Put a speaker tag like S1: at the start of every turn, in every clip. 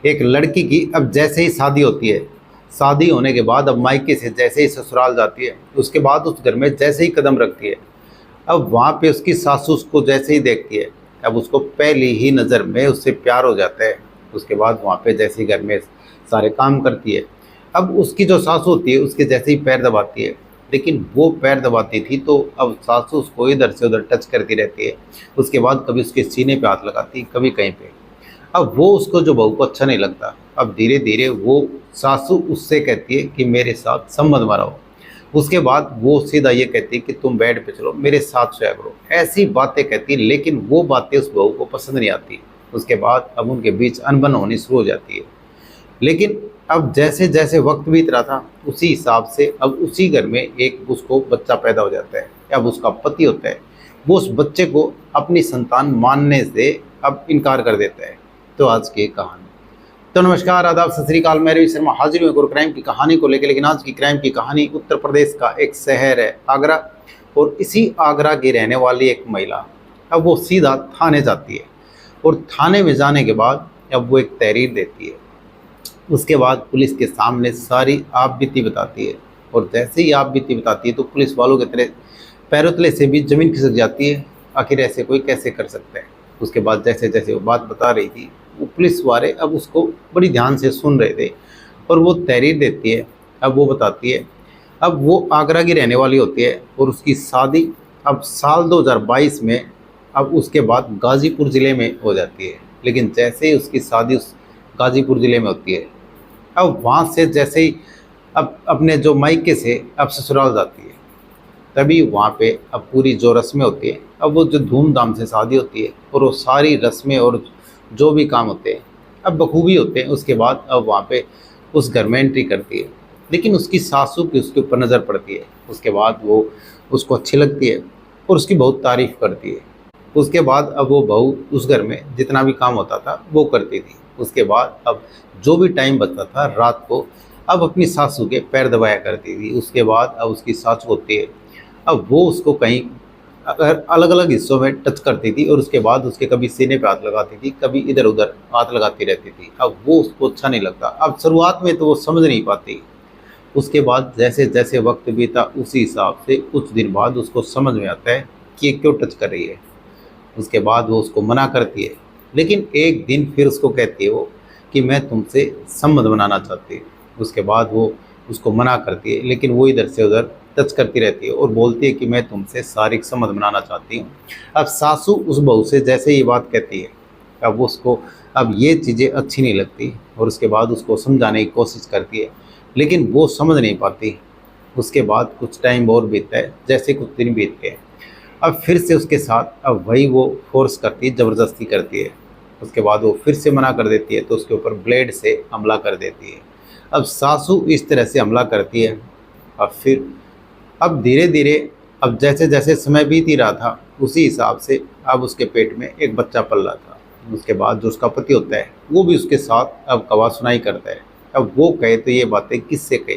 S1: एक लड़की की अब जैसे ही शादी होती है, शादी होने के बाद अब मायके से जैसे ही ससुराल जाती है, उसके बाद उस घर में जैसे ही कदम रखती है, अब वहाँ पे उसकी सासू उसको जैसे ही देखती है, अब उसको पहली ही नज़र में उससे प्यार हो जाता है। उसके बाद वहाँ पे जैसे ही घर में सारे काम करती है, अब उसकी जो सासू होती है उसके जैसे ही पैर दबाती है, लेकिन वो पैर दबाती थी तो अब सासू उसको इधर से उधर टच करती रहती है। उसके बाद कभी उसके सीने पे हाथ लगाती, कभी कहीं पे। अब वो उसको जो बहू को अच्छा नहीं लगता। अब धीरे धीरे वो सासू उससे कहती है कि मेरे साथ संबंध बनाओ। उसके बाद वो सीधा ये कहती है कि तुम बेड पे चलो, मेरे साथ सोया करो। ऐसी बातें कहती है, लेकिन वो बातें उस बहू को पसंद नहीं आती। उसके बाद अब उनके बीच अनबन होनी शुरू हो जाती है। लेकिन अब जैसे जैसे वक्त बीत रहा था, उसी हिसाब से अब उसी घर में एक उसको बच्चा पैदा हो जाता है। अब उसका पति होता है, वो उस बच्चे को अपनी संतान मानने से अब इनकार कर देता है। तो आज की कहानी। तो नमस्कार, आदाब, सत श्री अकाल। मैं रवि शर्मा हाजिर हूँ एक और क्राइम की कहानी को लेकर। लेकिन आज की क्राइम की कहानी उत्तर प्रदेश का एक शहर है आगरा, और इसी आगरा की रहने वाली एक महिला अब वो सीधा थाने जाती है, और थाने में जाने के बाद अब वो एक तहरीर देती है। उसके बाद पुलिस के सामने सारी आप बीती बताती है, और जैसे ही आप बीती बताती है तो पुलिस वालों के तरह पैरों तले से भी ज़मीन खिसक जाती है। आखिर ऐसे कोई कैसे कर सकता है। उसके बाद जैसे जैसे वो बात बता रही थी, वो पुलिस वाले अब उसको बड़ी ध्यान से सुन रहे थे, और वो तहरीर देती है। अब वो बताती है, अब वो आगरा की रहने वाली होती है, और उसकी शादी अब साल 2022 में अब उसके बाद गाज़ीपुर ज़िले में हो जाती है। लेकिन जैसे ही उसकी शादी उस गाज़ीपुर ज़िले में होती है, अब वहाँ से जैसे ही अब अपने जो मायके से अब ससुराल जाती है, तभी वहाँ पे अब पूरी जो रस्में होती हैं, अब वो जो धूमधाम से शादी होती है, और वो सारी रस्में और जो भी काम होते हैं अब बखूबी होते हैं। उसके बाद अब वहाँ पे उस घर में एंट्री करती है, लेकिन उसकी सासू की उसके ऊपर नज़र पड़ती है। उसके बाद वो उसको अच्छी लगती है और उसकी बहुत तारीफ़ करती है। उसके बाद अब वो बहू उस घर में जितना भी काम होता था वो करती थी। उसके बाद अब जो भी टाइम बचता था रात को, अब अपनी सासू के पैर दबाया करती थी। उसके बाद अब उसकी सासू होती है, अब वो उसको कहीं अगर अलग अलग हिस्सों में टच करती थी, और उसके बाद उसके कभी सीने पे हाथ लगाती थी, कभी इधर उधर हाथ लगाती रहती थी। अब वो उसको अच्छा नहीं लगता। अब शुरुआत में तो वो समझ नहीं पाती। उसके बाद जैसे जैसे वक्त बीता, उसी हिसाब से कुछ दिन बाद उसको समझ में आता है कि ये क्यों टच कर रही है। उसके बाद वो उसको मना करती है, लेकिन एक दिन फिर उसको कहती है वो कि मैं तुमसे संबंध बनाना चाहती हूँ। उसके बाद वो उसको मना करती है, लेकिन वो इधर से उधर टच करती रहती है और बोलती है कि मैं तुमसे शारीरिक संबंध बनाना चाहती हूँ। अब सासू उस बहू से जैसे ये बात कहती है, अब उसको अब ये चीज़ें अच्छी नहीं लगती, और उसके बाद उसको समझाने की कोशिश करती है, लेकिन वो समझ नहीं पाती। उसके बाद कुछ टाइम और बीतता है, जैसे कुछ दिन बीत गए, अब फिर से उसके साथ अब वही वो फोर्स करती है, ज़बरदस्ती करती है। उसके बाद वो फिर से मना कर देती है, तो उसके ऊपर ब्लेड से हमला कर देती है। अब सासू इस तरह से हमला करती है। अब फिर अब धीरे धीरे अब जैसे जैसे समय बीत ही रहा था, उसी हिसाब से अब उसके पेट में एक बच्चा पल रहा था। उसके बाद जो उसका पति होता है वो भी उसके साथ अब गवाह सुनाई करता है। अब वो कहे तो ये बातें किससे कहे।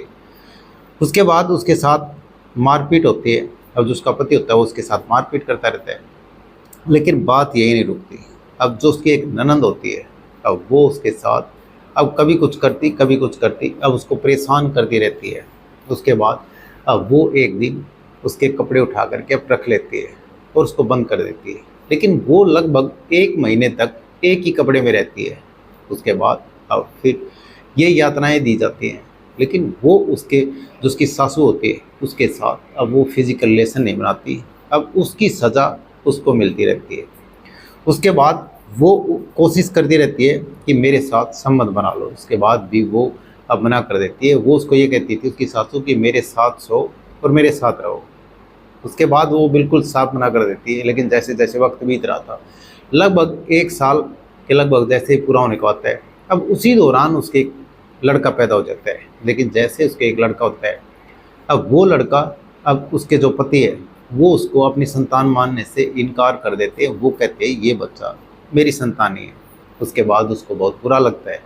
S1: उसके बाद उसके साथ मारपीट होती है। अब जो उसका पति होता है वो उसके साथ मारपीट करता रहता है, लेकिन बात यही नहीं रुकती। अब जो उसकी एक ननंद होती है, अब वो उसके साथ अब कभी कुछ करती कभी कुछ करती, अब उसको परेशान करती रहती है। उसके बाद अब वो एक दिन उसके कपड़े उठा करके अब रख लेती है और उसको बंद कर देती है, लेकिन वो लगभग 1 महीने तक एक ही कपड़े में रहती है। उसके बाद अब फिर ये यातनाएं दी जाती हैं, लेकिन वो उसके जो उसकी सासू होती है उसके साथ अब वो फिजिकल रिलेशन नहीं बनाती। अब उसकी सज़ा उसको मिलती रहती है। उसके बाद वो कोशिश करती रहती है कि मेरे साथ संबंध बना लो। उसके बाद भी वो अब मना कर देती है। वो उसको ये कहती थी उसकी सासू कि मेरे साथ सो और मेरे साथ रहो। उसके बाद वो बिल्कुल साफ मना कर देती है। लेकिन जैसे जैसे वक्त बीत रहा था, लगभग 1 साल के लगभग जैसे ही पूरा होने को आता है, अब उसी दौरान उसके एक लड़का पैदा हो जाता है। लेकिन जैसे उसके एक लड़का होता है, अब वो लड़का अब उसके जो पति है वो उसको अपनी संतान मानने से इनकार कर देते हैं। वो कहते हैं ये बच्चा मेरी संतान ही है। उसके बाद उसको बहुत बुरा लगता है,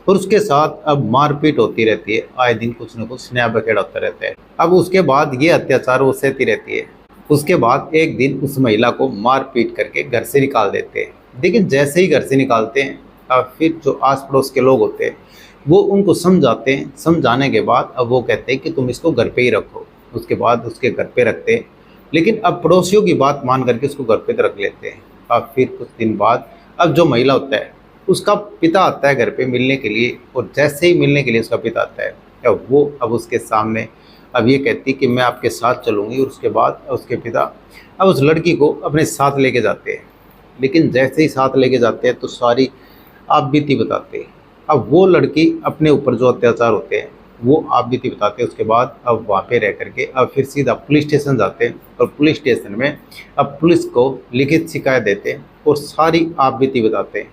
S1: और उसके साथ अब मारपीट होती रहती है। आए दिन कुछ न कुछ नया बखेड़ा होता रहता है। अब उसके बाद ये अत्याचार वो सहती रहती है। उसके बाद एक दिन उस महिला को मार पीट करके घर से निकाल देते हैं। लेकिन जैसे ही घर से निकालते हैं, अब फिर जो आस पड़ोस के लोग होते हैं वो उनको समझाते हैं। समझाने के बाद अब वो कहते हैं कि तुम इसको घर पे ही रखो। उसके बाद उसके घर पे रखते हैं, लेकिन अब पड़ोसियों की बात मान करके उसको घर पे रख लेते हैं। अब फिर कुछ दिन बाद अब जो महिला होता है उसका पिता आता है घर पे मिलने के लिए, और जैसे ही मिलने के लिए उसका पिता आता है अब वो अब उसके सामने अब ये कहती है कि मैं आपके साथ चलूँगी। और उसके बाद उसके पिता अब उस लड़की को अपने साथ लेके जाते हैं, लेकिन जैसे ही साथ लेके जाते हैं तो सारी आप बीती बताते हैं। अब वो लड़की अपने ऊपर जो अत्याचार होते हैं वो आप बीती बताते हैं। उसके बाद अब वहाँ पे रह करके अब फिर सीधा पुलिस स्टेशन जाते हैं, और पुलिस स्टेशन में अब पुलिस को लिखित शिकायत देते हैं और सारी आप बीती बताते हैं।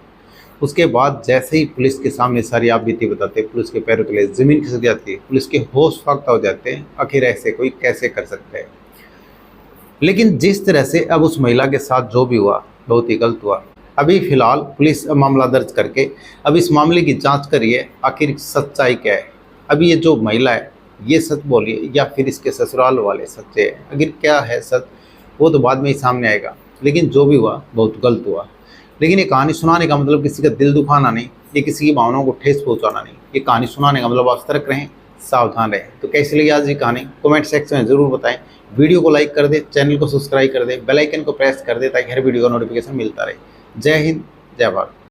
S1: उसके बाद जैसे ही पुलिस के सामने सारी आप बीती बताते हैं, पुलिस के पैरों तले ज़मीन खिसक जाती है, पुलिस के होश फाख्ता हो जाते हैं, आखिर ऐसे कोई कैसे कर सकता है। लेकिन जिस तरह से अब उस महिला के साथ जो भी हुआ बहुत ही गलत हुआ। अभी फ़िलहाल पुलिस मामला दर्ज करके अब इस मामले की जांच कर रही है, आखिर सच्चाई क्या है। अभी ये जो महिला है ये सच बोली है या फिर इसके ससुराल वाले सच्चे हैं, आखिर क्या है सच वो तो बाद में ही सामने आएगा। लेकिन जो भी हुआ बहुत गलत हुआ। लेकिन ये कहानी सुनाने का मतलब किसी का दिल दुखाना नहीं, ये किसी की भावनाओं को ठेस पहुंचाना नहीं। ये कहानी सुनाने का मतलब आप सतर्क रहें, सावधान रहें। तो कैसी लगी आज ये कहानी कमेंट सेक्शन में ज़रूर बताएं। वीडियो को लाइक कर दें, चैनल को सब्सक्राइब कर दें, बेल आइकन को प्रेस कर दें ताकि हर वीडियो का नोटिफिकेशन मिलता रहे। जय हिंद, जय भारत।